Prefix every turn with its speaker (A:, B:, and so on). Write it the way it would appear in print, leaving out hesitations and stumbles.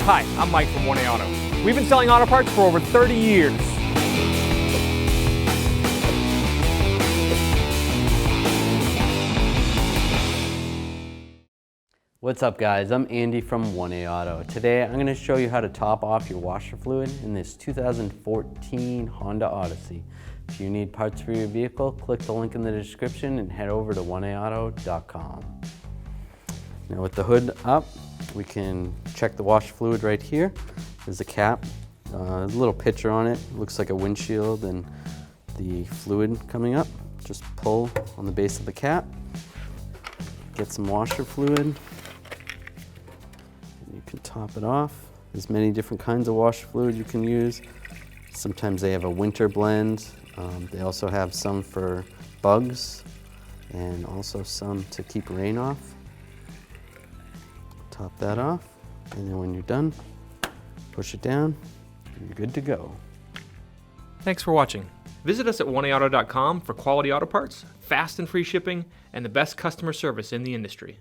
A: Hi, I'm Mike from 1A Auto. We've been selling auto parts for over 30 years.
B: What's up guys, I'm Andy from 1A Auto. Today I'm going to show you how to top off your washer fluid in this 2014 Honda Odyssey. If you need parts for your vehicle, click the link in the description and head over to 1aauto.com. Now with the hood up, we can check the washer fluid right here. There's a cap, there's a little picture on it. Looks like a windshield and the fluid coming up. Just pull on the base of the cap, get some washer fluid. You can top it off. There's many different kinds of washer fluid you can use. Sometimes they have a winter blend. They also have some for bugs and also some to keep rain off. Top that off, and then when you're done, push it down, and you're good to go.
A: Thanks for watching. Visit us at 1aauto.com for quality auto parts, fast and free shipping, and the best customer service in the industry.